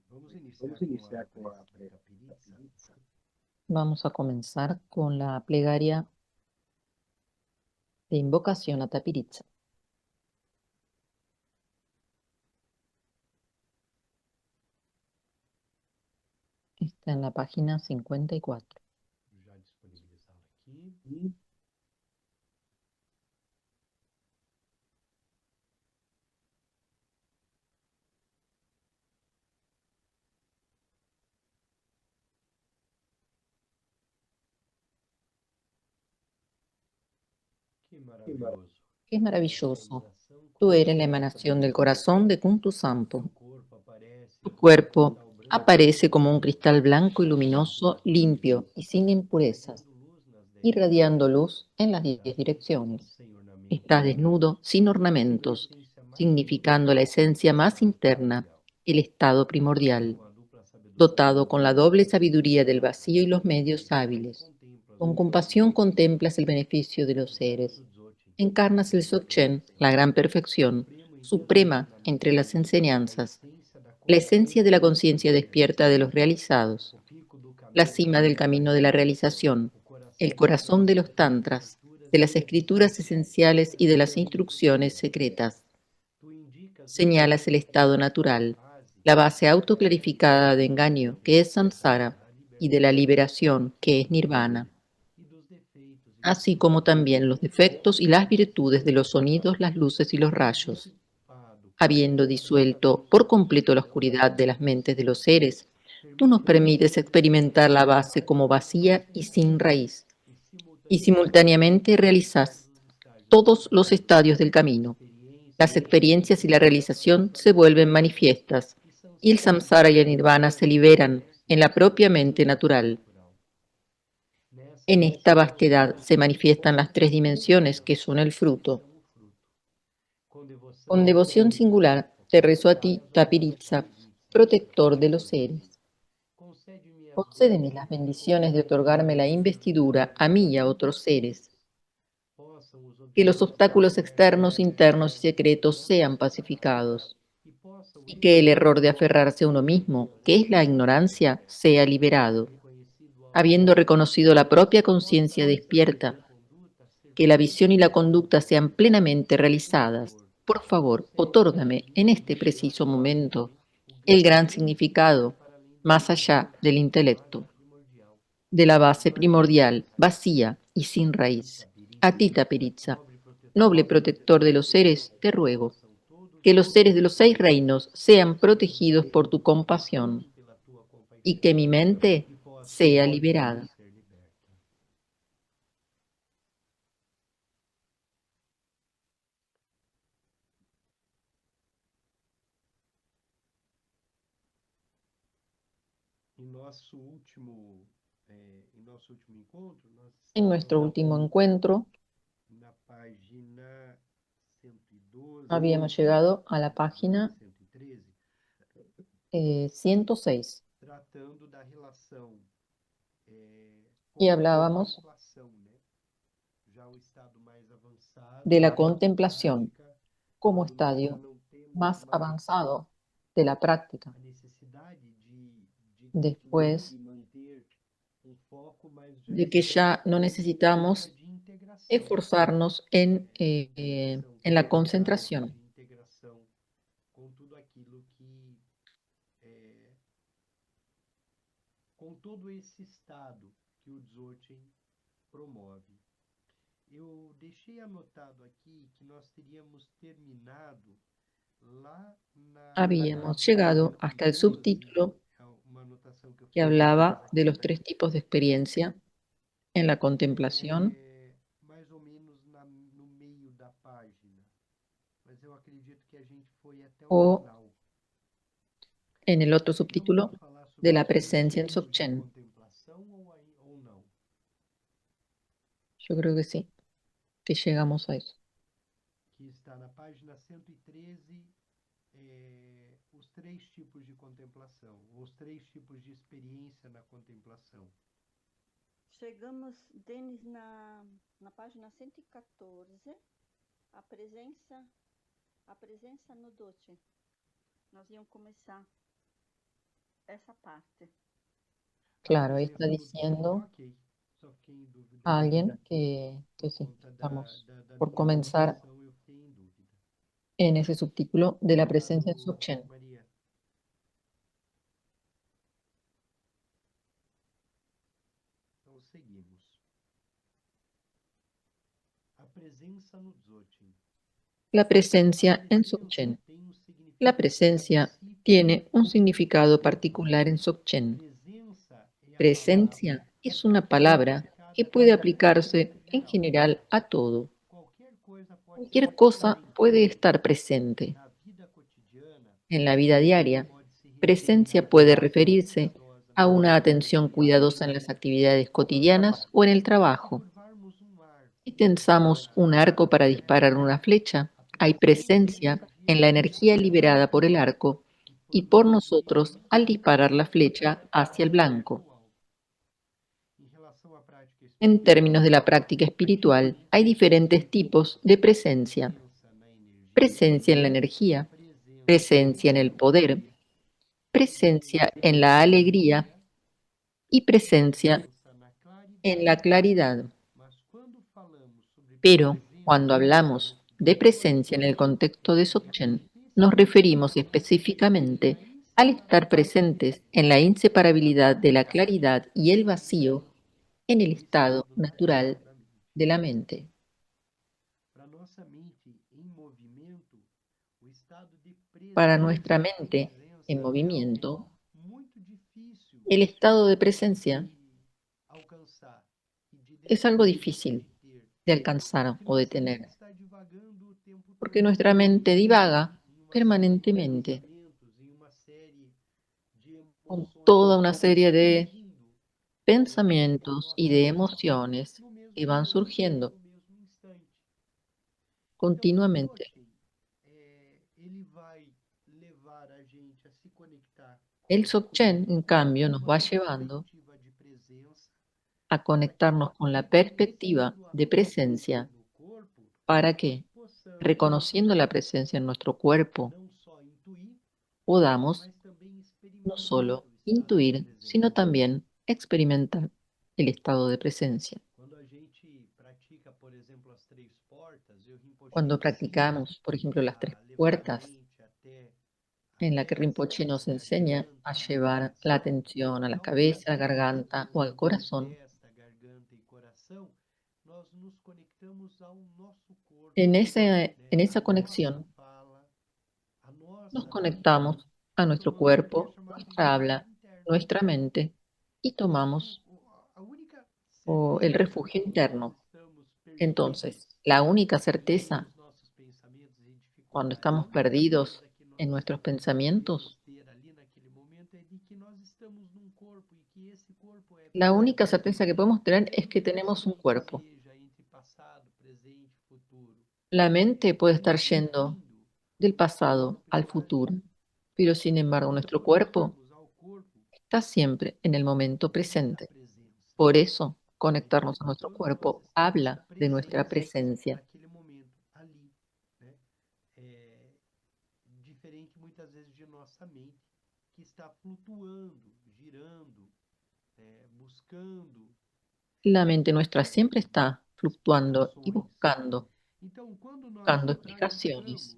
Vamos iniciar con la presa. Vamos a comenzar con la plegaria de invocación a Tapiritza. Está en la página 54. Já disponibilizá-la aqui. Que maravilhoso. Es Tu és a maravilloso. emanação Tú eres la coração emanación del corazón de Kuntu Sampo. Teu corpo aparece Tu como um cuerpo cristal branco e aparece como un luminoso, cristal blanco y luminoso, limpio y sin impurezas, irradiando luz nas 10 irradiando direções. luz en las 10 Estás desnudo, direcciones. sem ornamentos, Estás desnudo, sin significando a ornamentos, essência mais significando la elevada, esencia o más estado interna, primordial, el estado dotado primordial, com a dupla sabedoria do dotado con la vazio doble e dos sabiduría del meios vacío y los hábeis. medios hábiles. Contemplas Con o compasión benefício dos contemplas el outros, beneficio de los encarnas seres. o Dzogchen, Encarnas el a Dzogchen, perfeição, la gran o perfección, supremo entre os suprema entre las ensinamentos, a enseñanzas, essência da la esencia de la consciência conciencia dos despierta de los realizados, realizados, o pico do la caminho da cima del camino de la realização, realización, o el coração dos corazón de los tantras, das tantras, escrituras de las escrituras essenciais esenciales y de las instrucciones secretas. secretas. Tu indicas o Señalas el estado estado natural da natural, base, la base da autoclarificada de libertação, engaño, que es samsara, da y de la libertação liberación, que es nirvana, e dos defeitos e así virtudes como también los defectos y las virtudes de los sonidos, las luces y los tendo rayos. dissipado Habiendo disuelto completamente por a completo la escuridão das oscuridad de las mentes de mentes, los seres, tú nos permites-nos permites experimentar la base experimentar como a vacía base y sem sin raiz raíz, e y simultaneamente simultáneamente todos realizas os estágios do todos caminho. los estadios del As camino. Las experiências e a experiencias y la realização se realización se vuelven manifestam manifiestas, e y el samsara e samsara y el nirvana nirvana se se liberan manifestam en la na propia própria mente mente natural. natural. Nessa En esta vastedad vastidão se manifiestan las tres dimensiones que son el que fruto. são o fruto. Com Con devoção devoción singular, singular te rezo a ti, rezo a ti, Tapiritza, Tapiritza, protector de los protector dos seres. seres. Concede-me as Concédeme las bênçãos de bendiciones de otorgar-me otorgarme a la investidura a mí y a otros seres. possam os Que los obstáculos obstáculos externos, internos y secretos internos sean pacificados. e possa o Y que el erro error de aferrarse a uno mismo, que es la ignorancia, sea liberado. reconhecido Habiendo reconocido la propia conciencia despierta, conduta ser que la visión y la conducta sean plenamente realizadas. Por favor, otórgame en este preciso momento el gran significado para além do más allá intelecto, del da base intelecto, primordial, de la base vazia e primordial, sem raiz. vacía y sin A ti, raíz. A Tapiritza, ti, Tapiritza, nobre protetor noble dos seis protector de los reinos, seres, te que ruego possam todos que os los seres de los 6 reinos reinos sean serem protegidos por tu compasión pela tua y compaixão que mi mente e possa sea minha mente liberada. ser liberta. Em nosso último encontro, nós En estávamos nuestro último encuentro na página 112 habíamos llegado a la e página 113, 106 tratando da relação y com a hablábamos contemplação, né? Já o estado mais avançado de la da contemplación prática, como quando nós já estadio não temos más mais avanzado de la práctica. a necessidade de definir Después e manter um foco, mas já de que estamos ya no em uma prática necesitamos de integração, esforzarnos en la concentración. de integração com tudo aquilo que, é, com todo esse estado que o Dzogchen promove. Eu deixei anotado aqui que nós teríamos terminado lá na Habíamos página llegado hasta el 12, subtítulo é uma anotação que eu que fiz atrás hablaba de aqui, los 3 tipos de experiencia en la contemplación, mais ou menos no meio da página, mas eu acredito que a gente foi até o o final. en el otro Chegamos a subtítulo falar de sobre la os três presencia en tipos de Dzogchen. contemplação ou não? Yo creo que llegamos a eso. Que está na página 113, os três tipos de contemplação, os três tipos de experiência na contemplação. Chegamos, Denis, na página 114, a presença no Doce. Nós íamos começar. essa parte. Claro, ahí está diciendo Ok. Só fiquei em dúvida a alguien que por sí, conta estamos da por minha comenzar conexão, eu fiquei em dúvida. en ese subtítulo de la presencia en Obrigado, Dzogchen. Maria. Então seguimos. A presença no Dzogchen. La A presencia en presença Dzogchen. tem um La significado presencia específico tiene un em significado Dzogchen. particular en Dzogchen. Presença é a Presencia palavra es una que é palabra que aplicada a puede qualquer aplicarse coisa en geral. general a todo. Qualquer coisa pode Cualquier estar cosa presente puede estar presente. na vida cotidiana. En la vida Presença diaria, pode se referir presencia à puede atenção referirse cuidadosa a nas una atividades atención cuidadosa en diárias. las actividades cotidianas o en el Se trabajo. curvarmos um arco Si para tensamos disparar un uma arco para flecha, disparar una flecha, a hay presença e a presencia energia en la energía liberada pelo liberada por el arco arco e y por por nós nosotros mesmos al disparar la flecha hacia el blanco. ao alvo. Em relação à prática En términos espiritual, de la práctica espiritual, hay diferentes tipos de presencia. presença na energia, Presencia en la energía, presença presencia en no el poder, poder, presencia presença en na la alegría alegria y e presencia presença na en la claridade. claridad. Mas quando falamos sobre Pero cuando presença no hablamos contexto do de presencia en Dzogchen, el contexto de é Dzogchen, nos referimos especificamente específicamente na al estar inseparabilidade presentes en la inseparabilidad de la da claridad mente y el vacío en el no estado estado natural natural da mente. de la mente. Para nossa mente em movimento, o estado de Para nuestra presença mente en é algo movimiento, muito difícil el estado de de presencia alcançar e de es algo descobrir e difícil de ter, de alcanzar porque o de nossa mente tener, está divagando o tempo porque todo nuestra mente divaga em uma série de permanentemente pensamentos, em uma série de con emoções toda que una vão serie de surgindo em pensamientos y nossa de mente emociones no que mesmo van momento, surgiendo no mesmo instante. Então, o continuamente. Dzogchen, ele vai levar a gente a se conectar El Dzogchen, en cambio, nos uma va llevando perspectiva de presença a para que, conectarnos con la perspectiva reconhecendo a de presença presencia. no corpo, ¿Para que possamos reconociendo la presencia en nuestro cuerpo, não só intuir, podamos mas também no experimentar solo o estado de intuir, sino presença? también experimentar el estado de presencia? Quando a gente pratica, por exemplo, as três portas, eu Rinpoche Cuando ensina practicamos, por ejemplo, las tres a levar a puertas, mente até a en la que Rinpoche testa, nos até a enseña a garganta, ao llevar la coração, atención a la ao cabeza, a la coração, garganta o al entre corazón, testa, garganta e coração, nós nos conectamos ao nosso corpo, en né? A esa nossa conexión fala, a nos nossa mente, conectamos a e nuestro tomamos o que é cuerpo, chamado de nuestra refúgio habla, interno. nuestra mente y Então, tomamos a única el certeza refugio que nós interno. estamos perdidos Entonces, la única ali certeza nos nossos pensamentos e cuando dificuldades, a estamos única perdidos certeza que en nós nuestros podemos pensamientos, ter ali naquele momento é de que nós estamos num corpo e que esse corpo é la única presente. certeza que podemos tener es Mesmo que que tenemos nossa un mente cuerpo. seja entre passado, presente, futuro, La mente puede estar yendo transmitindo, del o pasado corpo al está futuro, ali. pero sin embargo Então, nuestro quando nós cuerpo vamos ao corpo, está siempre en el momento é a presente. presença. Por eso, Né? conectarnos a nuestro Quando nós cuerpo estamos habla de nuestra presentes presencia. naquele momento, ali, né? É diferente muitas vezes de nossa mente, que está flutuando, girando, buscando La mente nuestra siempre está fluctuando y explicações. Então, quando nós buscando explicaciones. praticamos,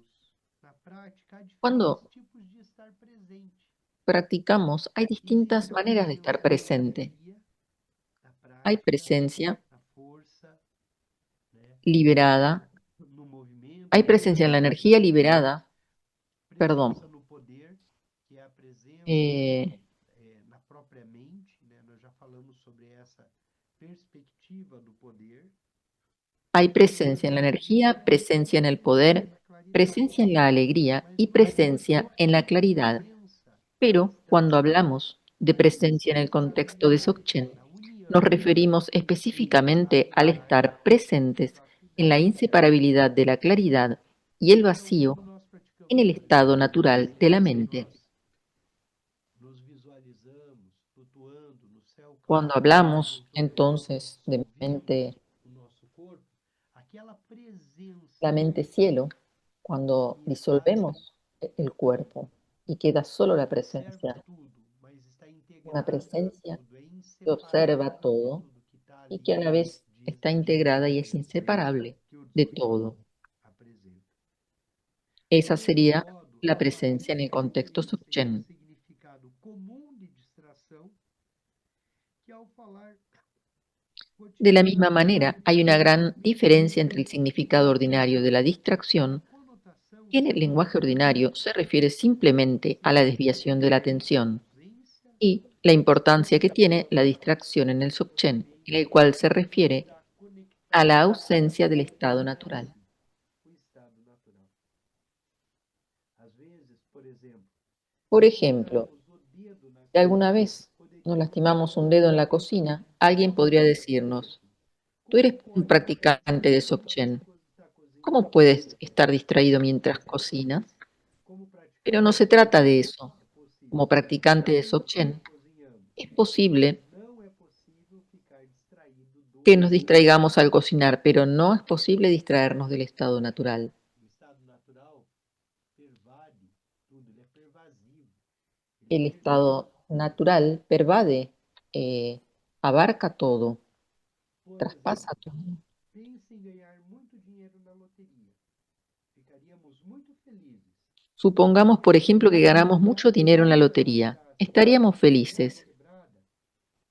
na prática, há diferentes Cuando tipos de estar presente. practicamos, hay distintas Existe a maneras de estar presença na presente. energia, na Hay prática, presencia na força, né? liberada, No movimento, hay na presencia en la energía mobilidade, liberada, perdón, presença no poder, que é a presença eh, na própria mente, né? Nós já falamos sobre essa perspectiva do poder, hay presencia en la presença no energía, poder e presencia en el presença poder, na claridade. presencia en la alegría Mas y quando nós presencia en la falamos de claridad. presença Pero cuando cristã, hablamos de na presencia en el contexto de inseparabilidade, Dzogchen, na nos união referimos entre a específicamente al verdade estar e a presentes en la claridade. inseparabilidad de la claridad y el Então, vacío quando nós en praticamos, el por exemplo, estado a natural de la presença e mente. nós nos visualizamos flutuando no céu Cuando claro, hablamos enquanto nós entonces de dissolvemos o nosso corpo, aquela la presença mente cielo, cuando que está ali, disolvemos el cuerpo y queda solo la que observa presencia, tudo, mas una presencia tudo, é que observa inseparável de todo tudo, que está y ali que a la vez está integrada y es inseparable que o de Dzogchen todo. apresenta. Esa Desse sería modo, la a presencia en el contexto experiência e o Dzogchen. significado comum de distração, que ao falar De la misma cotidianamente manera, hay una gran diferencia entre el significado ordinario de la a distracción, conotação que en el lenguaje ordinario se refiere simplemente a la desviación de la atención, ausência y la importancia que tiene la distracción en el Dzogchen, en el cual se refiere está a la conectado ausencia del estado natural. o estado natural. Às vezes, por exemplo, Por se ejemplo, colocamos o dedo na si alguna cozinha, vez nos poderíamos lastimamos un dedo en la perguntar cocina, alguien ao podría decirnos: sujeito tú como eres un pode estar practicante de distraído Dzogchen, enquanto está ¿cómo cozinhando. puedes estar distraído mientras cocinas? Como Pero no praticante se de trata de Dzogchen, eso. é possível Como estar practicante de distraído Dzogchen, enquanto cozinhando, es mas posible não é possível ficar distraído do que nos estado distraigamos al cocinar, pero no es posible distraernos del estado natural. O estado natural pervade tudo, ele é pervasivo, ele El permeia. estado natural pervade, abarca todo, Por traspasa exemplo, todo. pense em ganhar muito dinheiro na loteria. Ficaríamos muito felizes. Supongamos, por ejemplo, que ganamos mucho dinero en la Quando lotería. encontrasse Estaríamos uma janela felices. quebrada,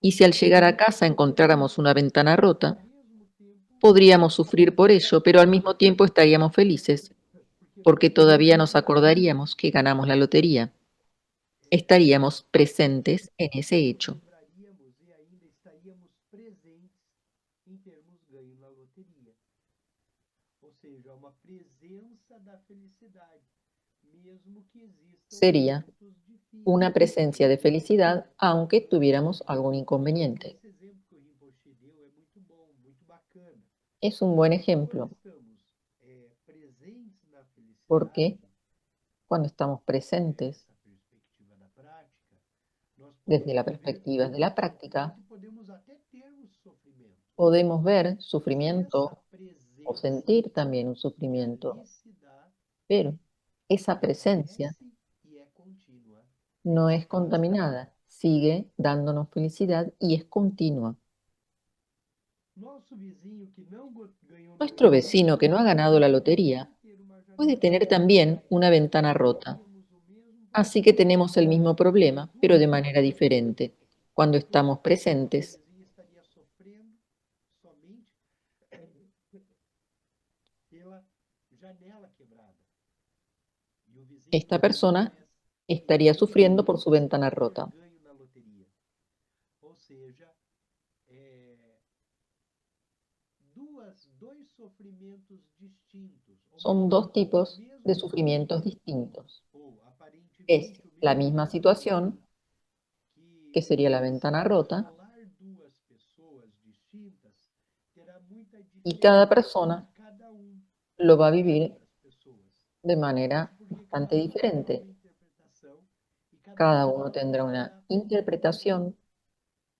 Y si al llegar a poderíamos casa encontráramos una ventana e ao rota, mesmo tempo podríamos sufrir por sofrer, ello, pero al mismo tiempo estaríamos felices, porque porque todavía nos todavía acordaríamos que ganamos la lotería. Estaríamos presentes en ese hecho. lembraríamos e ainda estaríamos presentes em termos ganho na loteria. Ou seja, uma presença da felicidade, mesmo que existam Sería momentos una difíceis. presencia de felicidad, aunque tuviéramos algún inconveniente. Esse exemplo que o Rinpoche deu é muito bom, muito bacana. Es un buen Porque quando ejemplo, estamos presentes na porque felicidade, cuando estamos presentes essa perspectiva da prática, nós desde la podemos ver perspectiva de la práctica, que podemos até ter um sofrimento, podemos ver mas essa sufrimiento o presença sentir también un de sufrimiento, felicidade pero esa presencia permanece e é contínua. no es Não está. contaminada, sigue dándonos felicidad y es continua. Nosso vizinho que não ganhou na Nuestro loteria vecino que no ha ganado la lotería pode ter uma puede janela tener quebrada. también una ventana Nós rota, teríamos o mesmo así que problema. tenemos el mismo problema, pero de manera diferente. Cuando Porque estamos nosso presentes, vizinho estaria sofrendo somente pela janela quebrada. E o vizinho esta que ganhou persona mais estaría sufriendo por su ventana por ter rota. ganho na loteria. Ou seja, dois sofrimentos distintos, ou Son melhor, dos tipos o de mesmo sufrimientos sofrimento, distintos. ou Es aparentemente o la mesmo misma sofrimento, situación, que que sería la se ventana rota, isolar duas pessoas distintas, terá muita y cada diferença persona de cada lo va a uma vivir das pessoas. de Isso manera porque bastante cada terá diferente. uma interpretação e cada Cada uno tendrá una fará interpretación,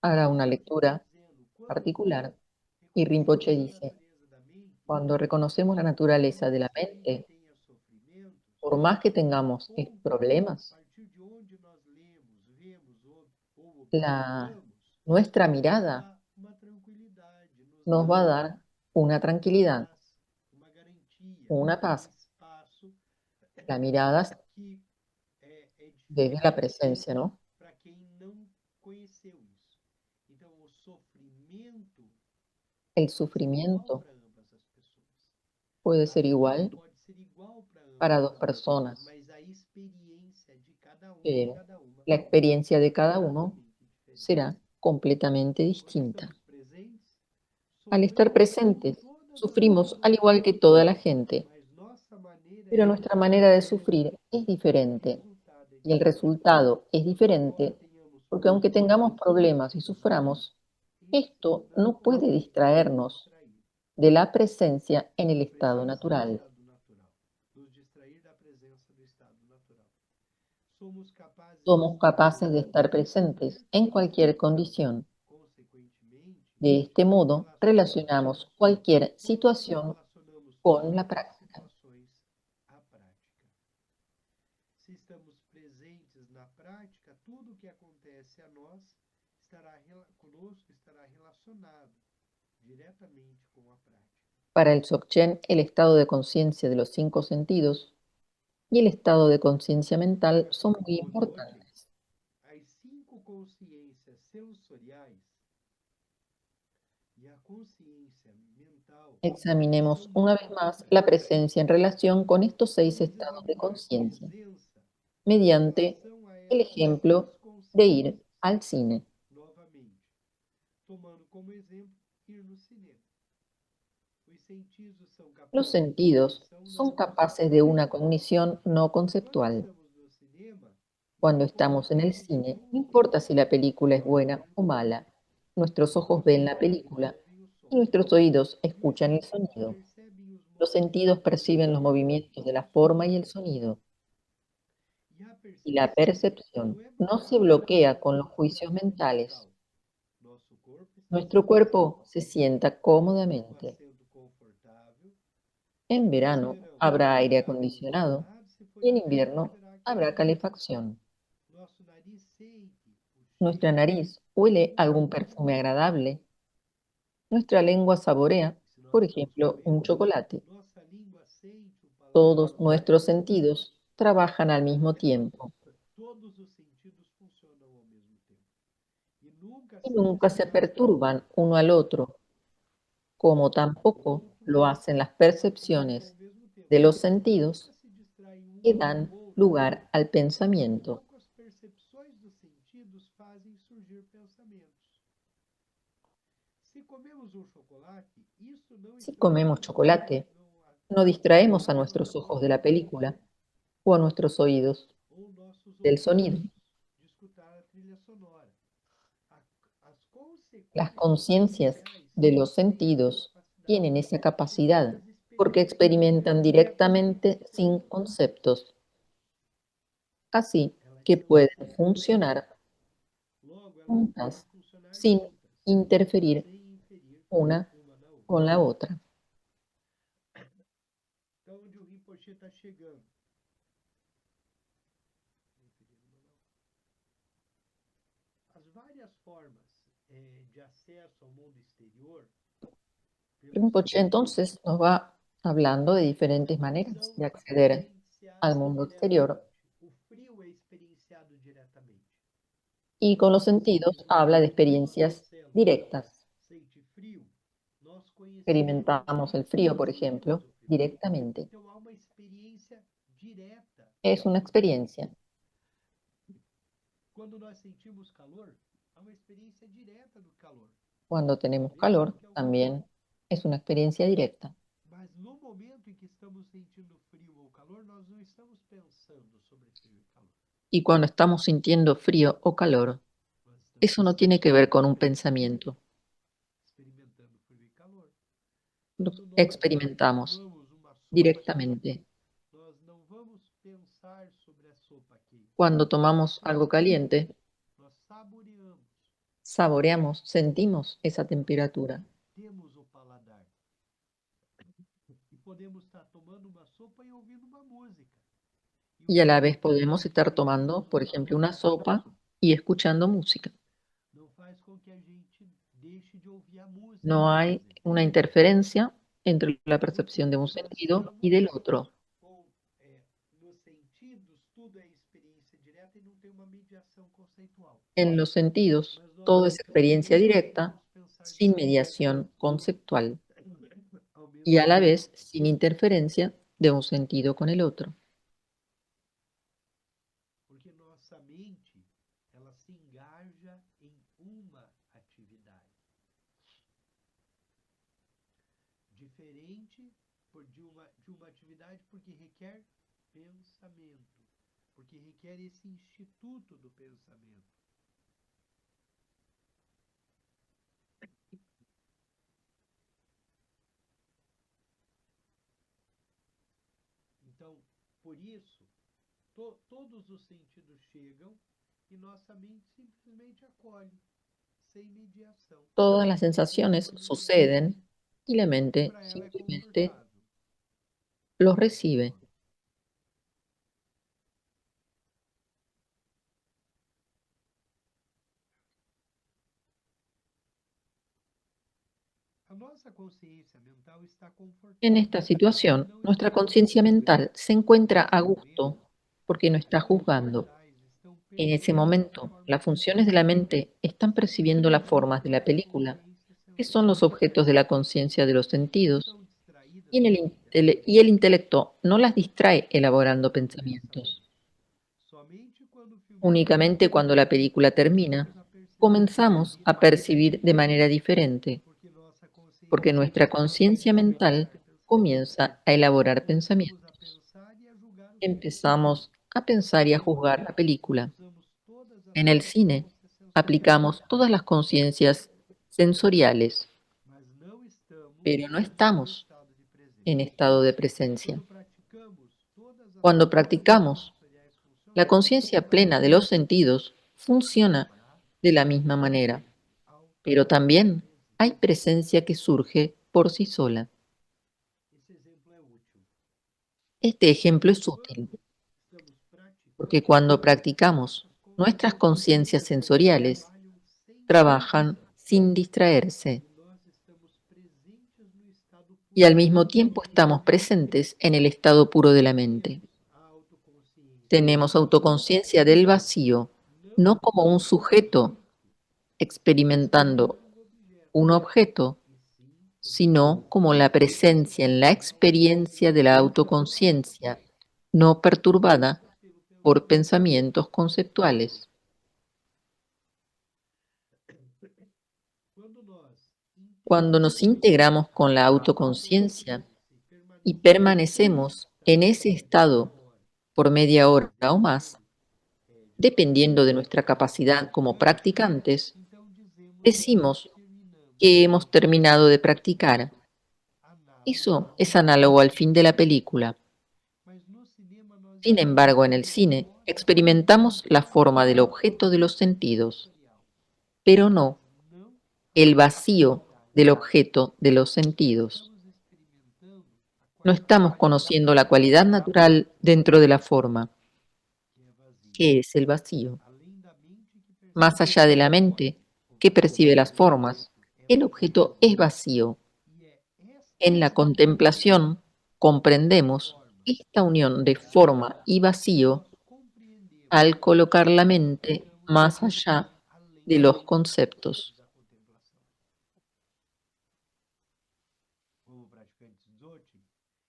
o hará una Rinpoche está lectura dizendo, quando particular, y Rinpoche reconhecemos a dice: natureza da mente, cuando reconocemos la por naturaleza de mais la que a gente mente, tenha sofrimentos, por más que o tengamos ponto a problemas, partir de onde nós lemos, vemos ou la, observamos, nuestra nos mirada dá uma tranquilidade, nos nos dá va a dar una uma tranquilidad, paz, uma garantia, una um paz. espaço La mirada que é desde la diferente presencia, ¿no? para quem não conheceu isso. Então, o sofrimento El pode ser igual sufrimiento para ambas as pessoas. puede A ser dor igual pode ser igual para para ambas dos as pessoas, personas, mas a experiência de cada um e pero cada uma la experiencia de será cada uno completamente diferente. será completamente Quando distinta. estamos presentes, Al estar sofremos como presentes, todas as sufrimos al pessoas, igual que toda la gente, mas nossa maneira pero de nuestra manera sofrer de é sufrir diferente es e o diferente resultado é y el diferente. resultado es Embora diferente tenhamos porque aunque tengamos problemas e problemas y sofrimos, suframos, isso esto não no puede podemos nos distraernos distrair de la presencia en el da estado presença do natural. estado natural, nos distrair da presença do estado natural. Somos capazes de Somos estar capaces de estar presentes em qualquer presentes en cualquier situação. condición. Consequentemente, De este modo, relacionamos relacionamos cualquier todas situación relacionamos con la todas as práctica. situações à prática. se estamos presentes na prática, tudo que acontece a nós estará conosco, estará relacionado diretamente com a prática. Para el Dzogchen, el estado de conciencia de los 5 sentidos y el estado de conciencia mental son muy importantes. As 5 consciências sensoriais e a consciência mental Examinemos una vez más la presencia en relación con estos 6 estados de conciencia, mediante el ejemplo de ir al cine. Novamente, tomando como exemplo ir no cinema. Los sentidos son capaces de una cognición no conceptual. Cuando estamos en el cine, no importa si la película es buena o mala, nuestros ojos ven la película y nuestros oídos escuchan el sonido. Los sentidos perciben los movimientos de la forma y el sonido. Y la percepción no se bloquea con los juicios mentales. Nuestro cuerpo se sienta cómodamente. En verano habrá aire acondicionado y en invierno habrá calefacción. Nuestra nariz huele algún perfume agradable. Nuestra lengua saborea, por ejemplo, un chocolate. Todos nuestros sentidos trabajan al mismo tiempo y nunca se perturban uno al otro, como tampoco lo hacen las percepciones de los sentidos que dan lugar al pensamiento. Si comemos chocolate, no distraemos a nuestros ojos de la película o a nuestros oídos del sonido. Las conciencias de los sentidos tienen esa capacidad porque experimentan directamente sin conceptos. Así que pueden funcionar juntas sin interferir una con la otra. Onde o Rinpoche está chegando. As várias formas de acesso ao mundo exterior. Rinpoche entonces nos va hablando de diferentes maneras de acceder al mundo exterior. O frio é experienciado diretamente. Y con los sentidos habla de experiencias directas. Experimentamos el frío, por ejemplo, directamente. Es una experiencia. Cuando tenemos calor, también es una experiencia directa. Y cuando estamos sintiendo frío o calor, eso no tiene que ver con un pensamiento. Lo experimentamos directamente. Cuando tomamos algo caliente, saboreamos, sentimos esa temperatura. Y a la vez podemos estar tomando, por ejemplo, una sopa y escuchando música. No hay una interferencia entre la percepción de un sentido y del otro. En los sentidos, todo es experiencia directa, sin mediación conceptual, y a la vez sin interferencia de un sentido con el otro. Porque nossa mente, ela se engaja em uma atividade. Diferente de uma atividade porque requer pensamento, porque requer esse instituto do pensamento. Então, por isso, todos os sentidos chegam y nossa mente simplesmente acolhe, sem mediação. Todas las sensaciones suceden y la mente simplemente los recibe. En esta situación, nuestra conciencia mental se encuentra a gusto porque no está juzgando. En ese momento, las funciones de la mente están percibiendo las formas de la película, que son los objetos de la conciencia de los sentidos, y, y el intelecto no las distrae elaborando pensamientos. Únicamente cuando la película termina, comenzamos a percibir de manera diferente, porque nuestra conciencia mental comienza a elaborar pensamientos. Empezamos a pensar y a juzgar la película. En el cine, aplicamos todas las conciencias sensoriales, pero no estamos en estado de presencia. Cuando practicamos, la conciencia plena de los sentidos funciona de la misma manera, pero también hay presencia que surge por sí sola. Este ejemplo es útil, porque cuando practicamos, nuestras conciencias sensoriales trabajan sin distraerse y al mismo tiempo estamos presentes en el estado puro de la mente. Tenemos autoconciencia del vacío, no como un sujeto experimentando un objeto, sino como la presencia en la experiencia de la autoconciencia, no perturbada por pensamientos conceptuales. Cuando nos integramos con la autoconciencia y permanecemos en ese estado por media hora o más, dependiendo de nuestra capacidad como practicantes, decimos que hemos terminado de practicar. Eso es análogo al fin de la película. Sin embargo, en el cine experimentamos la forma del objeto de los sentidos, pero no el vacío del objeto de los sentidos. No estamos conociendo la cualidad natural dentro de la forma, que es el vacío. Más allá de la mente, que percibe las formas, el objeto es vacío. En la contemplación comprendemos esta unión de forma y vacío al colocar la mente más allá de los conceptos.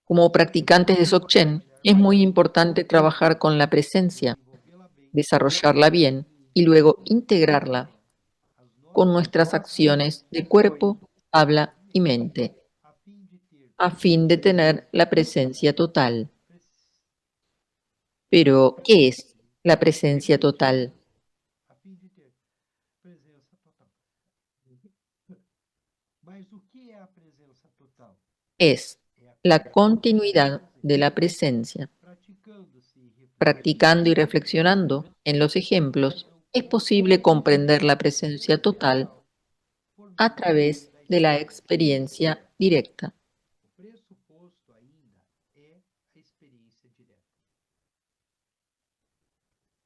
Como practicantes de Dzogchen, es muy importante trabajar con la presencia, desarrollarla bien y luego integrarla con nuestras acciones de cuerpo, habla y mente, a fin de tener la presencia total. Pero, ¿qué es la presencia total? Es la continuidad de la presencia. Practicando y reflexionando en los ejemplos, es posible comprender la presencia total a través de la experiencia directa.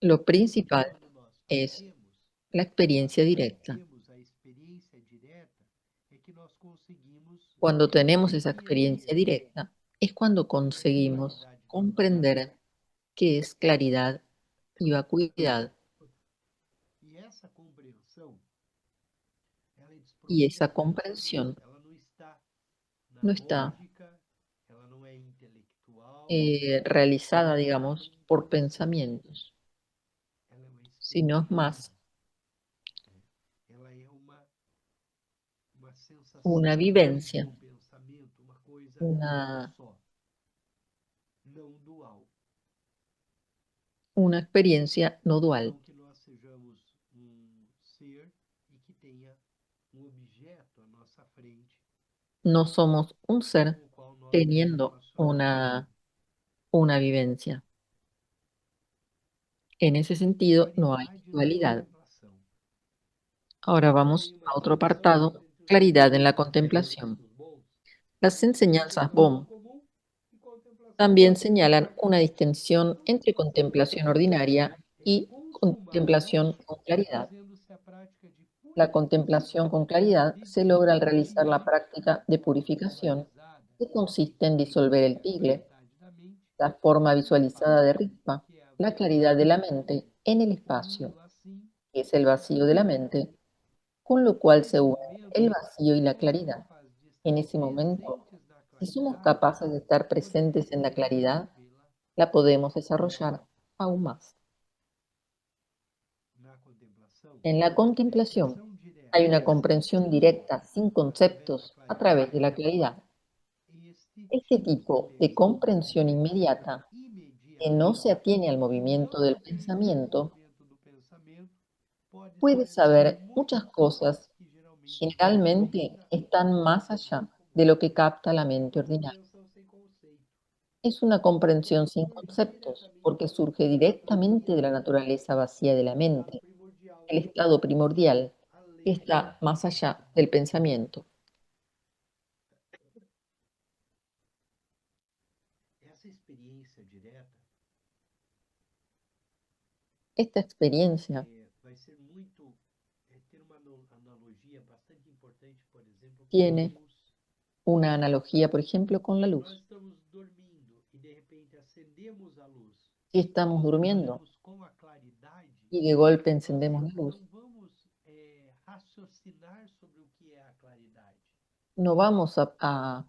Lo principal es la experiencia directa. Cuando tenemos esa experiencia directa, es cuando conseguimos comprender qué es claridad y vacuidad. Y esa comprensión no está realizada, digamos, por pensamientos, sino es más una vivencia, una experiencia no dual. No somos un ser teniendo una vivencia. En ese sentido, no hay dualidad. Ahora vamos a otro apartado, claridad en la contemplación. Las enseñanzas BOM también señalan una distinción entre contemplación ordinaria y contemplación con claridad. La contemplación con claridad se logra al realizar la práctica de purificación, que consiste en disolver el tigle, la forma visualizada de Rigpa, la claridad de la mente en el espacio, que es el vacío de la mente, con lo cual se unen el vacío y la claridad. En ese momento, si somos capaces de estar presentes en la claridad, la podemos desarrollar aún más. En la contemplación hay una comprensión directa, sin conceptos, a través de la claridad. Este tipo de comprensión inmediata, que no se atiene al movimiento del pensamiento, puede saber muchas cosas que generalmente están más allá de lo que capta la mente ordinaria. Es una comprensión sin conceptos, porque surge directamente de la naturaleza vacía de la mente, el estado primordial que está más allá del pensamiento. Esta experiencia tiene una analogía, por ejemplo, con la luz. Si estamos durmiendo y de golpe encendemos la luz, no vamos a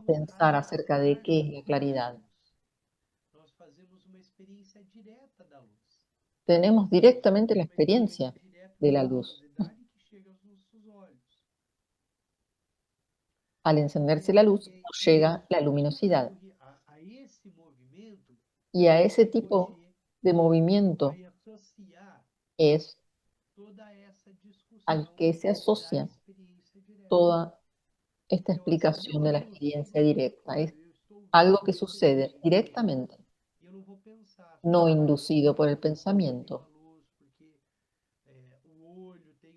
pensar acerca de qué es la claridad. Tenemos directamente la experiencia de la luz. Al encenderse la luz, nos llega la luminosidad. Y a ese tipo de movimiento es al que se asocia toda esta explicación de la experiencia directa. Es algo que sucede directamente, no inducido por el pensamiento.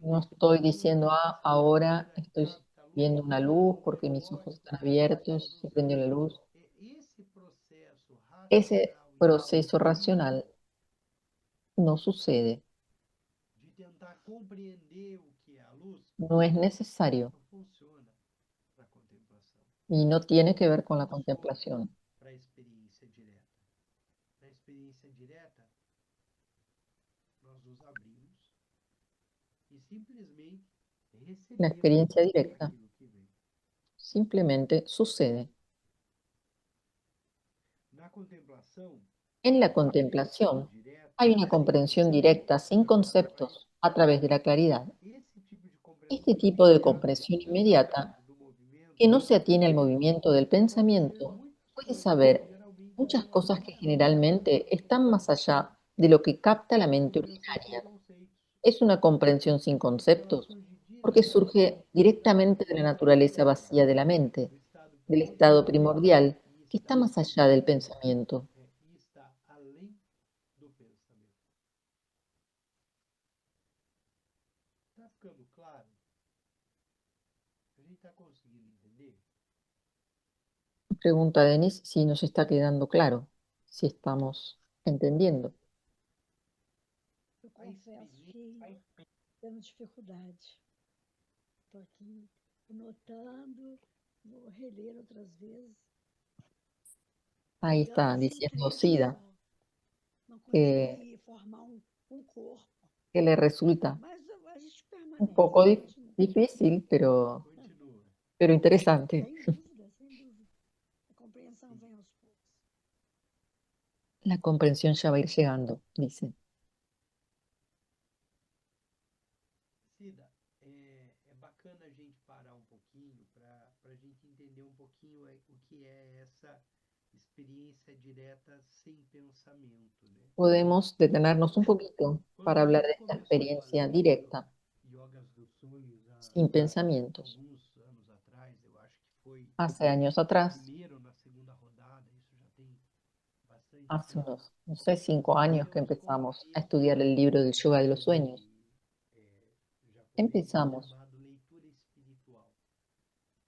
No estoy diciendo, ahora estoy viendo una luz porque mis ojos están abiertos, se prendió la luz. Ese proceso racional no sucede. No es necesario y no tiene que ver con la contemplación. La experiencia directa simplemente sucede. En la contemplación hay una comprensión directa sin conceptos a través de la claridad. Este tipo de comprensión inmediata, que no se atiene al movimiento del pensamiento, puede saber muchas cosas que generalmente están más allá de lo que capta la mente ordinaria. Es una comprensión sin conceptos, porque surge directamente de la naturaleza vacía de la mente, del estado primordial que está más allá del pensamiento. Pregunta Denis si nos está quedando claro, si estamos entendiendo. Eu confesso que temos dificuldade. Estou aqui anotando, vou reler outras vezes. Ahí está diciendo Sida Não que, consegui formar corpo. que le resulta Mas a gente un permanece. poco difícil, pero interesante. Sem dúvida, sem dúvida. A compreensão vem aos poucos. La comprensión ya va a ir llegando, dice. Cida, é bacana a gente parar um pouquinho para a gente entender um pouquinho o que é essa experiência direta sem pensamento, né? Podemos detenernos un poquito Quando para a hablar gente de esta começou a experiencia fazer directa, yogas dos sonhos sin pensamientos. alguns anos atrás, eu acho que foi Hace años atrás, primeiro ou na segunda rodada, isso já tem bastante hace tempo. unos, no sé, 5 años que empezamos a estudiar el libro del yoga de los sueños. Empezamos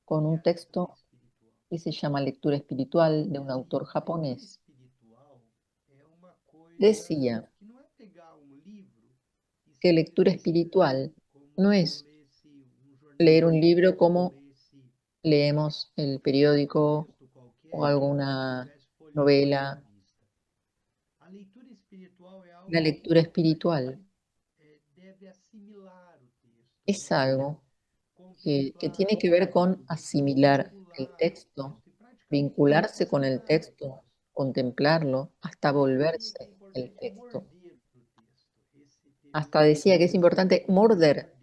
con un texto que se llama Lectura Espiritual de un autor japonés. Decía que lectura espiritual No es leer un libro como leemos el periódico o alguna novela. La lectura espiritual es algo que tiene que ver con asimilar el texto, vincularse con el texto, contemplarlo, hasta volverse el texto. Hasta decía que es importante morder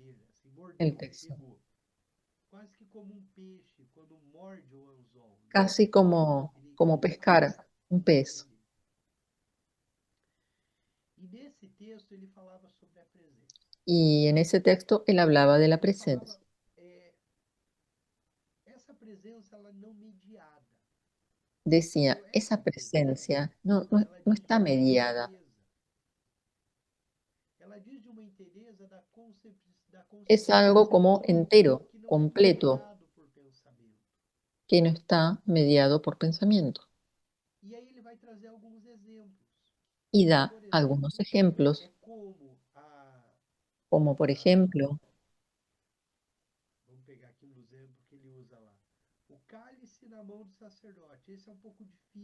el texto. Casi como pescar un pez. Y en ese texto él hablaba de la presencia. Decía, esa presencia no está mediada. Es algo como entero, completo, que no está mediado por pensamiento. Y da algunos ejemplos, como por ejemplo,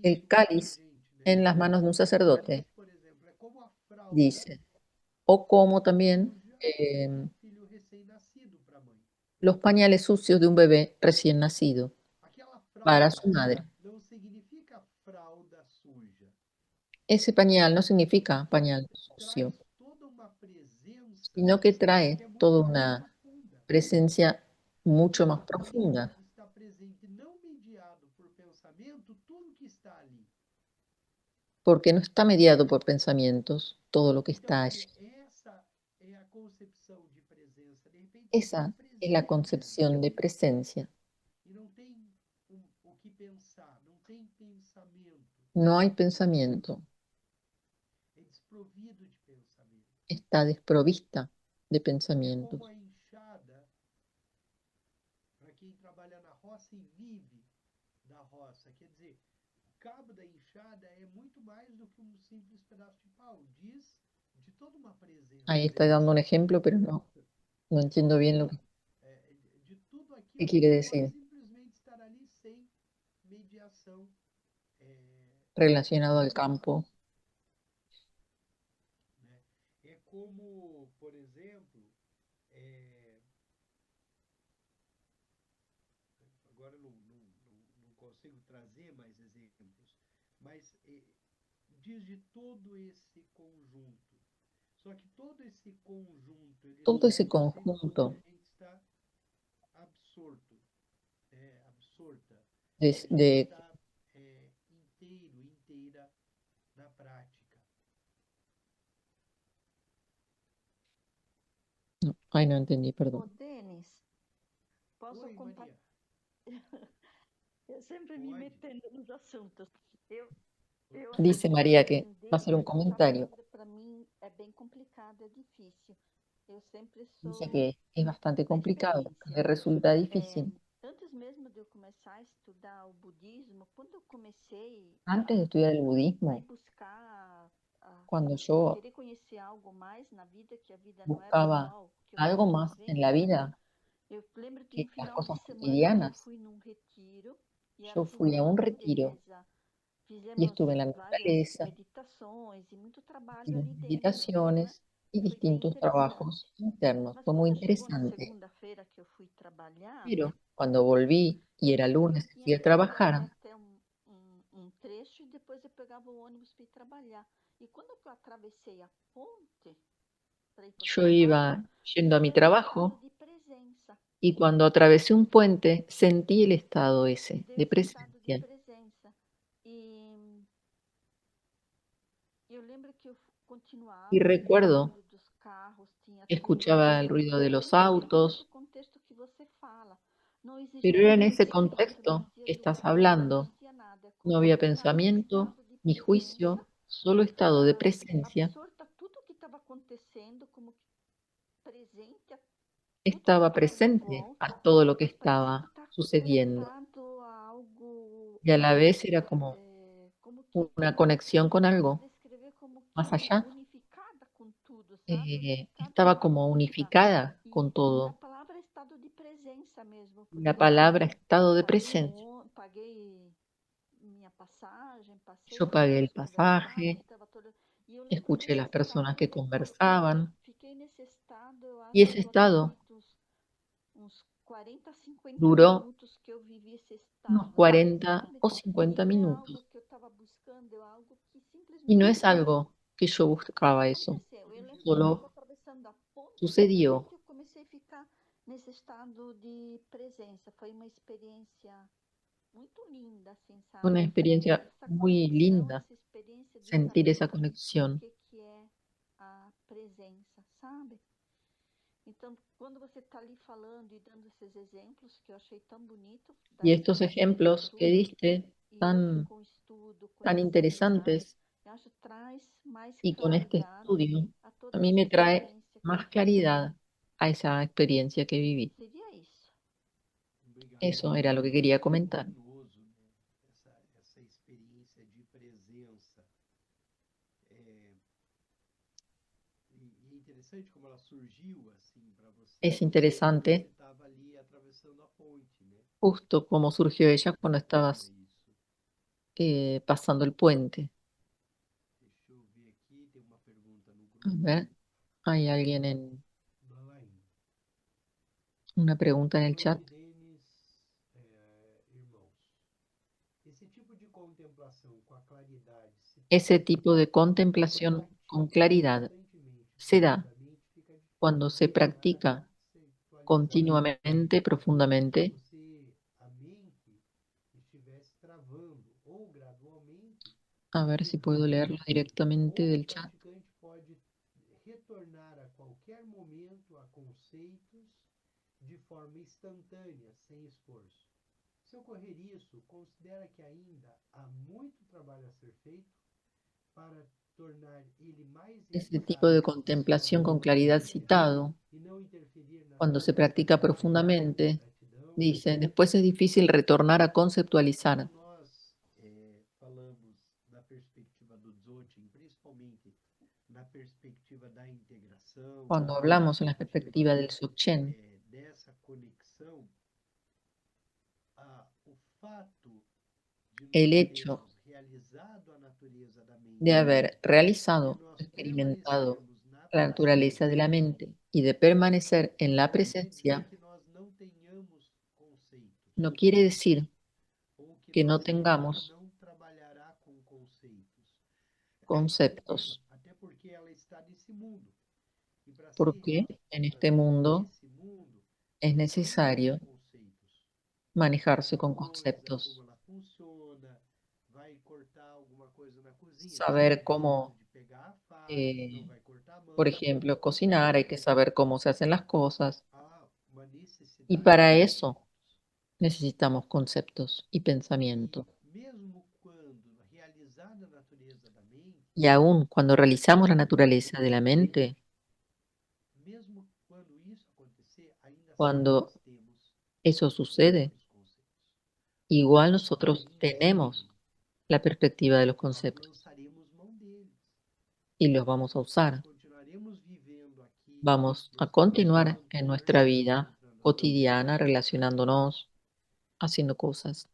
el cáliz en las manos de un sacerdote, dice, o como también los pañales sucios de un bebé recién nacido para su madre. Ese pañal no significa pañal sucio, sino que trae toda una presencia mucho más profunda. Porque no está mediado por pensamientos todo lo que está allí. Esa es la concepción de presencia. No hay pensamiento. Está desprovista de pensamientos. Ahí está dando un ejemplo, pero no entiendo bien lo que quiere decir. Relacionado al campo. Todo ese conjunto de no, ay, no entendí, perdón. Ô, Denis, posso compartilhar? Eu sempre me metendo nos assuntos. Dice María que va a hacer un comentario. Para mim é bem complicado, é difícil. Eu sempre Dice que es bastante complicado, que le resulta difícil. Antes mesmo de eu começar a estudar o budismo, quando eu comecei Antes de estudiar el budismo, buscar cuando yo querer conhecer algo mais na vida, que a vida não era buscaba só o que eu algo estava más en vivendo, la vida eu lembro que que no las final cosas de semana eu cotidianas, fui num retiro e era yo tudo fui a na un retiro natureza. y Fizemos estuve en la várias naturaleza, meditações e muito trabalho hicimos ali dentro, né? meditaciones y Foi bem distintos interessante. trabajos internos. Mas Fue muy quando chegou na interesante. segunda-feira que eu fui trabalhar, Pero cuando volví y era lunes y fui a ir trabajar, até um trecho e depois eu pegava o ônibus para ir trabalhar. E quando eu atravessei a ponte para ir para o yo iba yendo a mi foi um trabajo estado de presença. y cuando atravesé un puente sentí el estado ese de Desse estado de presencia. presença. E eu lembro que eu continuava Y recuerdo barulho dos carros, tinha que tudo, escuchaba el ruido de los autos, o contexto que você fala. Não pero existia era en ese pensamento, não contexto existia que estás julgamento, não hablando. existia nada. No Como había eu estava em pensamiento estado de ni presença, juicio, solo estado de presencia. absorta tudo que estava acontecendo, como que presente a tudo que Estaba estava em presente volta, a todo lo que mas parecia que estaba está sucediendo. conectado a algo, Y a la vez era como como que una conexión con algo descrever como más que allá. unificada com tudo, sabe? Unificada Estaba com como tudo que está. unificada con a todo. palavra é estado de presença mesmo, La porque palabra estado de paguei presencia. paguei minha passagem, passei Yo por pagué todos el os conversados, pasaje, estava toda. E eu lembro escuché desse las personas estado, que conversaban, fiquei nesse estado, eu y acho, ese estado uns 40, 50 duró minutos que eu vivi esse unos estado, 40 sabe? o E 50 não é minutos. algo que eu estava buscando, é algo que Y no simplesmente es algo que yo buscaba eso, aconteceu. Eu lembro que eu estava solo atravessando a ponte, de sucedió. repente eu comecei a ficar nesse estado de presença. Foi uma experiência muito linda, assim, Fue una sabe? experiencia Essa muy conexão, linda essa experiência de sentir saber esa o conexión. que é a presença, sabe? Então, quando você está ali falando e dando esses exemplos, que eu achei tão bonito, da Y estos questão da ejemplos que literatura, diste, e hoje tan, com o estudo, com tan esse seminário, interesantes, eu acho que traz mais y con este claridade estudio, a a toda mí essa me trae experiência que eu más vivi. claridad a esa experiencia que viví. Seria isso. Obrigado. Eso era lo que quería comentar. Luminoso, né? Essa experiência de presença. E é interessante como ela surgiu assim para você. Es interesante Você estava ali atravessando a ponte, né? justo cómo surgió ella cuando estabas Isso. pasando el puente. Deixa eu ver aqui, tem uma pergunta no A grupo. ver, hay alguien en Do Alain. una pregunta en el chat. Denis, irmãos. Esse tipo de contemplação com a claridade se Ese torna tipo de contemplación pratica con claridad constantemente, se da profundamente, fica cuando se difícil tornar a practica conceitualizar. continuamente, profundamente. Como se a mente estivesse travando ou gradualmente A ver si puedo leerlo directamente ou o del chat. praticante pode retornar a qualquer momento a conceitos de forma instantânea, sem esforço. Se ocorrer isso, considera que ainda há muito trabalho a ser feito para tornar ele mais Ese tipo de eficaz contemplación con claridad citado, e não interferir na cuando se sua practica capacidade profundamente, de gratidão. dice, después es difícil retornar a conceptualizar. Quando nós falamos da perspectiva do Dzogchen, principalmente na perspectiva da integração, Cuando na hablamos en la perspectiva perspectiva del Dzogchen, dessa conexão, o fato de el nós hecho termos realizado a natureza da mente, de haber de realizado, nós experimentado permanecermos na la naturaleza de la presença, mente y de permanecer en la não quer dizer presencia, que nós não tenhamos conceitos, no quiere decir ou que que no nossa mente tengamos não trabalhará com conceitos. conceptos, Até porque ela está nesse mundo. E para se porque en este relacionar mundo nesse mundo, es precisa de necesario conceitos. manejarse con Coisa, como conceptos, ela funciona, vai cortar alguma coisa na cozinha, saber precisa cómo, de pegar a faca, então eh, vai cortar a por mão. ejemplo, cocinar, hay que saber cómo se hacen las cosas, Há uma y necessidade para de eso conceitos. necesitamos conceptos y pensamiento. E mesmo quando realizada a natureza da mente, Y aún cuando realizamos la naturaleza de la mente, mesmo quando isso acontecer, ainda assim cuando nós temos eso sucede, os conceitos. igual Nós nosotros ainda tenemos temos, la perspectiva de los nós conceptos lançaremos mão deles. y los vamos a Nós usar. continuaremos vivendo aqui, Vamos a nos continuar relacionando, en nuestra conversando, vida encontrando as cotidiana, relacionándonos, haciendo cosas.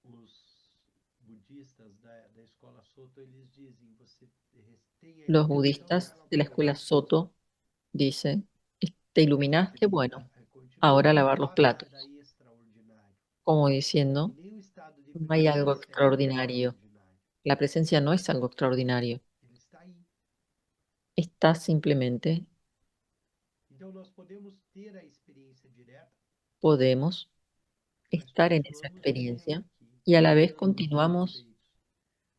Os budistas da escola Soto, eles dizem, você tem a Los iluminação, budistas vai de la lavar escuela louça. Soto dicen, te iluminaste, bueno, Continua, ahora não lavar los há platos, nada extraordinário. como E diciendo, nem o estado de no hay algo presença é extraordinario. extraordinário. La presencia no es algo extraordinario, Ele está aí. está simplemente, Então nós podemos ter a experiência direta, podemos mas estar en esa continuamos vivendo experiencia aqui, y a la vez lidando com os continuamos conceitos.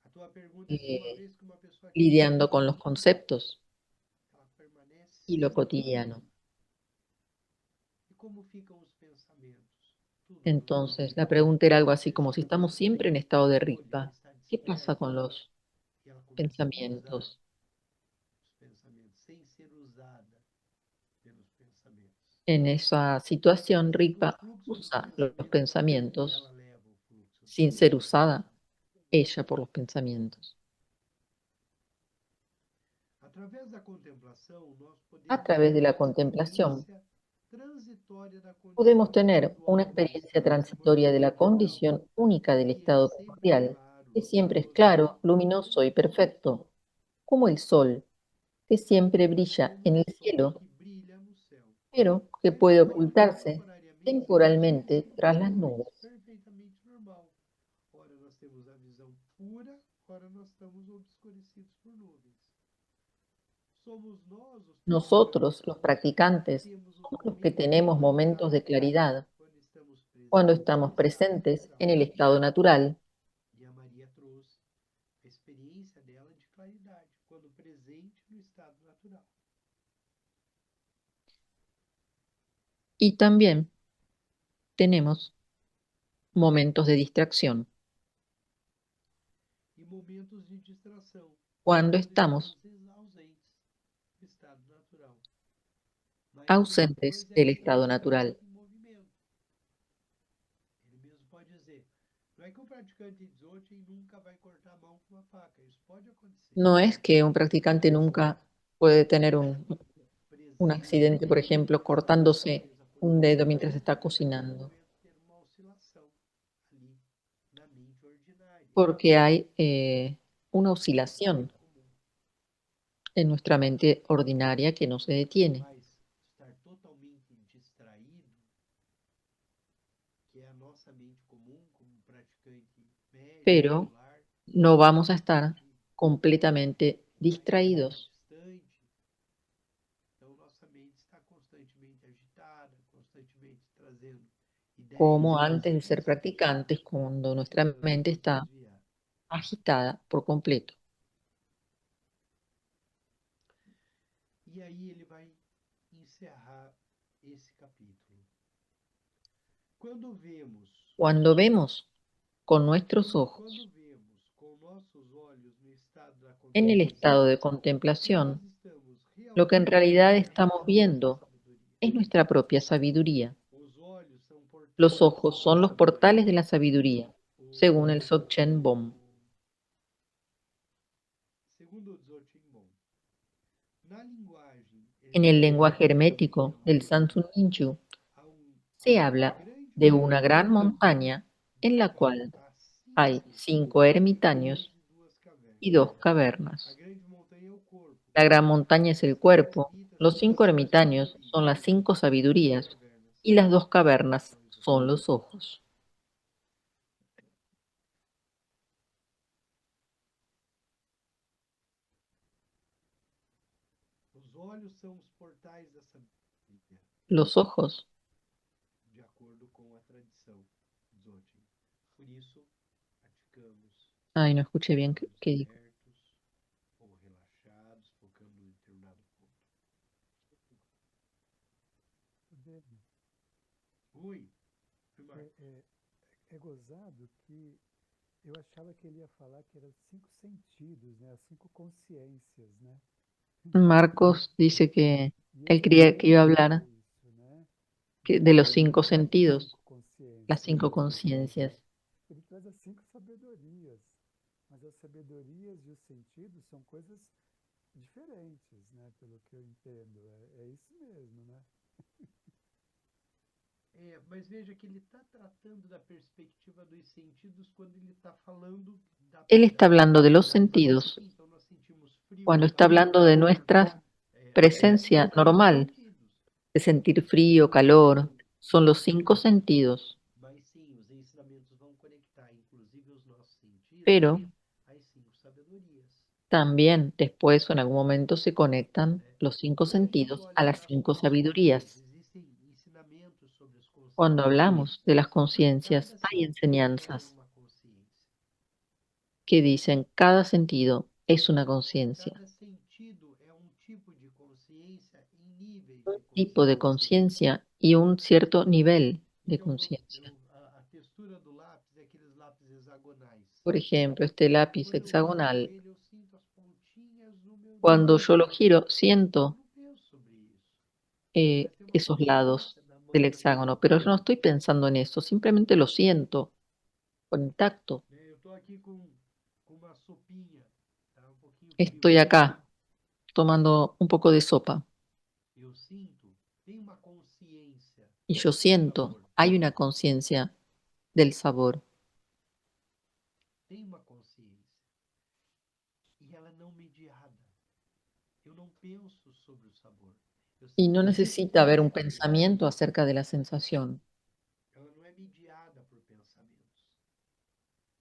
A tua pergunta é se uma vez que uma pessoa quer lidiando con los permanecer, conceptos ela permanece y lo sempre. cotidiano. E como ficam os pensamentos? Tudo bem. Entonces, la pregunta era algo así como si estamos Pessoa siempre en tem estado de controle, ela Rigpa, está ¿qué pasa desperta con los e ela começa a usar pensamientos? os pensamentos sem ser usada pelos pensamentos. En esa situación, No Rigpa fluxo dos usa los pensamentos, pensamientos ela leva o fluxo. sin ser usada ella por los pensamientos. Através da contemplação, nós A podemos través ter de uma la contemplación, experiência transitória da podemos condição tener una primordial do experiencia estado transitoria de la primordial, condición única del que é estado sempre primordial, claro, que siempre es luminoso e claro, luminoso y perfecto, como el sol, que siempre brilla como en o el sol cielo, que brilha no céu, pero que mas puede pode ocultarse temporalmente existir tras las nuvens, nubes. perfeitamente normal. Ora nós temos a visão pura, ora nós estamos obscurecidos por nuvens. Somos nós, os Nosotros, praticantes, los que practicantes, temos os somos los que momentos de tenemos momentos de claridade claridad quando estamos cuando estamos presentes presentes no en el estado estado natural. natural. E a Maria trouxe a experiência dela de claridade, quando presente no estado natural. Y también tenemos momentos de distracción E momentos de distração, cuando quando estamos estamos ausentes do estado natural. Mas uma ausentes coisa é del estar estado natural. em movimento. Ele mesmo pode dizer, não é que o praticante de Dzogchen nunca vai cortar a mão com uma faca, isso pode acontecer. No es que un practicante nunca puede tener un Presente accidente, por ejemplo, cortándose natureza un dedo mientras contemplativa, está em algum cocinando, momento ter uma oscilação ali na mente ordinária, porque hay una na oscilación mente comum. en nuestra mente ordinaria que no se detiene. Mas estar totalmente distraído, que é a nossa mente comum, como um praticante médio, Pero regular, no vamos a estar de completamente distraídos, distante. Então, nossa mente está constantemente agitada, constantemente trazendo ideias como e antes de ser pensamentos practicantes, cuando nuestra tentando mente nos está desviar. agitada por completo. E aí ele vai encerrar esse capítulo. Quando vemos Cuando vemos con nuestros ojos Quando vemos com nossos olhos no estado da en el estado de contemplação, contemplación, nós estamos lo que en realmente realidad vendo estamos a nossa viendo sabedoria. es nuestra propia sabiduría. Os olhos são Los portais ojos son los portales de la sabiduría, según el Dzogchen Bom. Segundo o Dzogchen Bon. Na linguagem En el lenguaje hermética hermético del Sansun Minchu há se uma habla grande de una gran montanha montaña na en la qual cual há hay 5 ermitaños y 2 cavernas. A grande montanha é o corpo. La gran montaña es el cuerpo, Ermitas los 5 ermitaños son las 5 sabidurías cavernas. y las 2 cavernas son los ojos. Os olhos são os portais da sabedoria, Los ojos, de acordo com a tradição Dzogchen. Por isso, praticamos ay, no escuché bien olhos qué dijo. abertos ou relaxados, focando em determinado ponto. Oi, Marcos. É gozado que eu achava que ele ia falar que eram 5 sentidos, né? As 5 consciências, né? Marcos dice que E él ele creía que iba a traz hablar isso, né? de los Ele 5 não traz as sentidos, 5 las consciências, 5 conciencias. ele traz as 5 sabedorias. Mas as sabedorias e os sentidos são coisas diferentes, né? Pelo que eu entendo. É isso mesmo, né? Mas veja que ele está tratando da perspectiva dos sentidos quando ele está falando da Él está hablando de los sentidos Então nós sentimos frio, cuando está hablando de nuestra presencia normal, de sentir frío, calor, son los 5 sentidos. Mas sim, os ensinamentos vão conectar, inclusive os nossos sentidos, Pero às 5 sabedorias. también después o en algún momento se conectan los 5 sentidos a las 5 sabidurías. Existem ensinamentos sobre as consciências. Cuando hablamos de las conciencias, Cada hay sentido enseñanzas é uma consciência. que dicen cada sentido es una conciencia, Cada sentido é um tipo de consciência em níveis un de tipo de consciência. conciencia y un cierto nivel de Então, conciencia. a textura do lápis é aqueles lápis hexagonais. Por ejemplo, este lápiz Quando eu giro hexagonal, ele, eu sinto as pontinhas do meu cuando dedo. yo lo giro, Eu siento não penso sobre isso. Mas tem uma esos lados consciência da mão del do hexágono, dedo. pero yo no estoy pensando en eso, simplemente lo siento con el tacto. Eu estou aqui com uma sopinha, tá um pouquinho frio. Estoy acá tomando un poco de sopa eu sinto, tem uma consciência y yo do siento, sabor, hay una conciencia del sabor tem uma consciência. E ela não mediada. Eu não penso sobre o sabor. Eu y no simplesmente necesita haber un sinto. pensamiento acerca de la sensación. Ela não é mediada por pensamentos.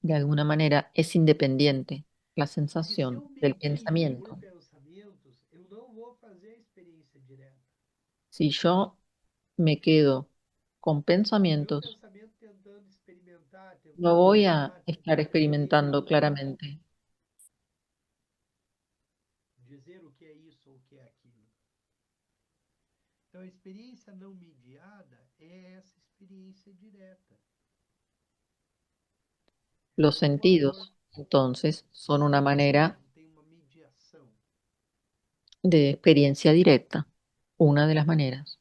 De alguna manera es independiente la Porque se eu sensación me del guio por pensamiento. pensamentos, eu não vou fazer a experiência direta. Si yo me quedo con O meu pensamientos, pensamento tentando experimentar, no tentando voy a olhar, estar tentando experimentando entender, claramente. dizer o que é isso ou o que é aquilo. Então, a experiência não mediada é essa experiência direta. Los É como o amor. sentidos, entonces, son una manera Não tem uma mediação. de experiencia directa, una de las maneras.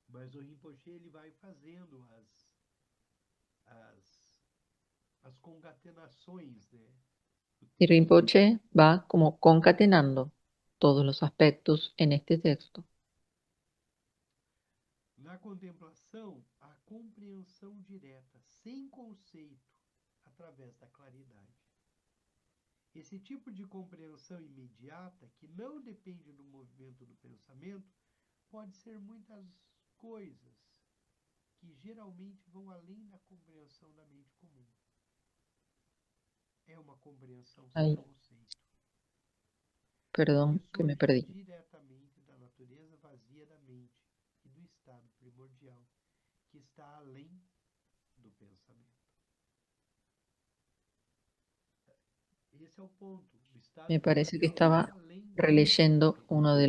Mas o Rinpoche ele vai fazendo as concatenações, né? Y Rinpoche va como concatenando todos los aspectos en este texto. Na contemplação, a compreensão direta, sem conceito, através da claridade. Esse tipo de compreensão imediata, que não depende do movimento do pensamento, pode ser muitas coisas que geralmente vão além da compreensão da mente comum. É uma compreensão sem Ay, conceito. perdón Porque que me surge perdí. diretamente da natureza vazia da mente e do estado primordial, que está além do pensamento. Esse é o ponto. O estado Me parece que primordial vai estaba além do releyendo pensamento. uno de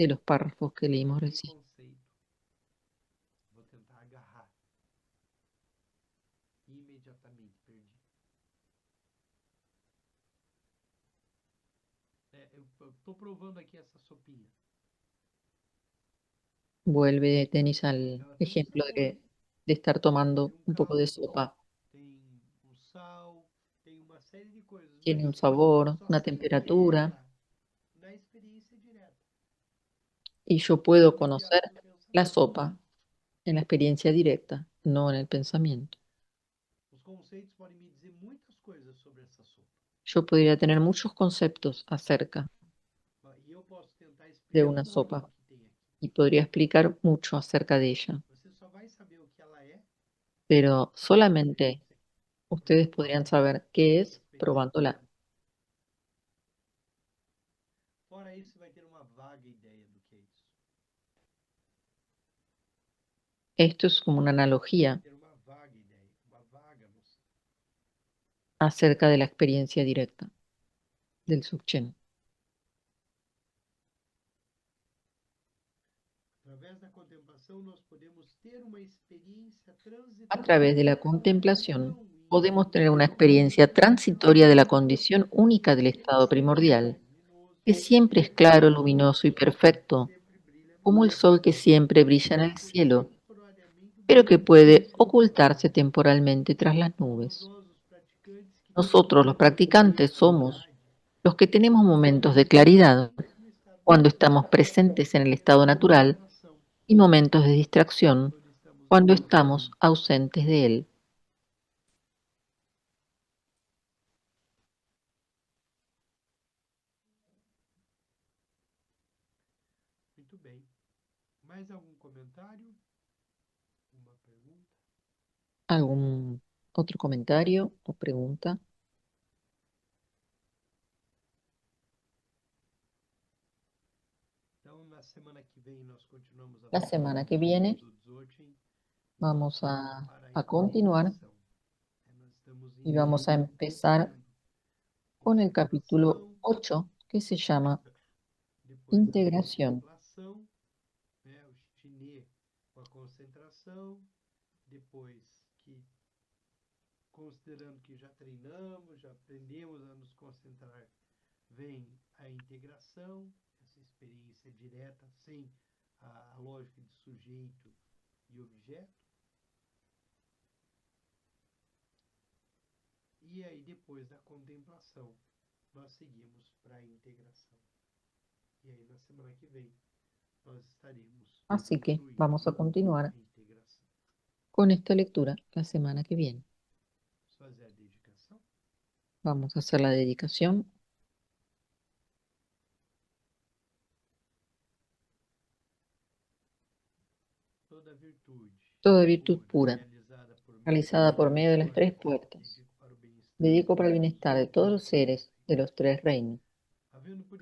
los párrafos que leímos Sem recién. conceito. Vou tentar agarrar. Imediatamente perdi. Eu estou provando aqui essa sopinha. Vuelve Denis al Ela tem um ejemplo sabor, de estar tomando tem um un poco de caldo, sopa. tem um sal, tem uma série de coisas, Tiene mas un sabor, só una se temperatura, entende ela na experiência direta, y yo não puedo mediada conocer por la pensamento. sopa en la experiencia directa, no en el pensamiento. Os conceitos podem me dizer muitas coisas sobre essa sopa. Yo podría tener muchos conceptos acerca E eu posso tentar de explicar una tudo o sopa que tem aqui. y podría explicar mucho acerca de ella, Você só vai saber o que ela é pero solamente ustedes provando podrían saber qué es a probándola. experiência. Fora isso, vai ter uma vaga ideia do que é isso. Esto es como una analogía Ter uma vaga ideia, uma vaga noção. acerca de la experiencia directa del Dzogchen. Através da contemplação, nós podemos ter uma experiência A través de transitória la da contemplación condição podemos tener una infinita experiencia do transitoria de la estado condición única del estado primordial, luminoso, que siempre es claro, luminoso y perfecto, sempre brilha no como el céu, sol que siempre brilla en el por cielo, temporariamente pero que oculto puede pelas ocultarse temporalmente tras las Somos nubes. nós, os praticantes, que Nosotros, los temos momentos de practicantes, somos claridade los que tenemos momentos de claridad no estado cuando natural, estamos presentes en el momentos estado de natural concentração, y momentos de distracción quando estamos cuando ausentes. estamos ausentes de él. Muito bem. Mais algum comentário? Uma pergunta? ¿Algún otro comentario o pregunta? Então, na semana que vem, nós continuamos a La falar semana que viene do Dzogchen. vamos Para a continuar integração. Nós estamos y vamos a empezar con el capítulo 8 que se llama depois Integración. da contemplação, né, o chinê com a concentração, depois que, considerando que já treinamos, já aprendemos a nos concentrar, vem a integração, essa experiência direta, sem a lógica de sujeito e objeto. E aí, depois da contemplação, nós seguimos para a integração. E aí, na semana que vem, nós estaremos Así que concluindo vamos a a continuar integração. con esta lectura la semana que viene. Vamos fazer a dedicação? Vamos a hacer la dedicación. Toda virtud pura, realizada por medio de las tres puertas, dedico para el bienestar de todos los seres de los tres reinos,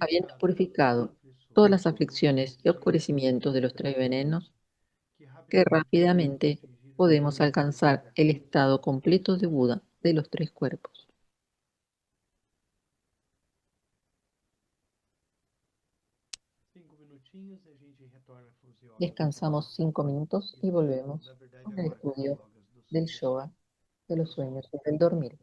habiendo purificado todas las aflicciones y oscurecimientos de los tres venenos, que rápidamente podemos alcanzar el estado completo de Buda de los tres cuerpos. Descansamos 5 minutos y volvemos con el estudio del yoga de los sueños y del dormir.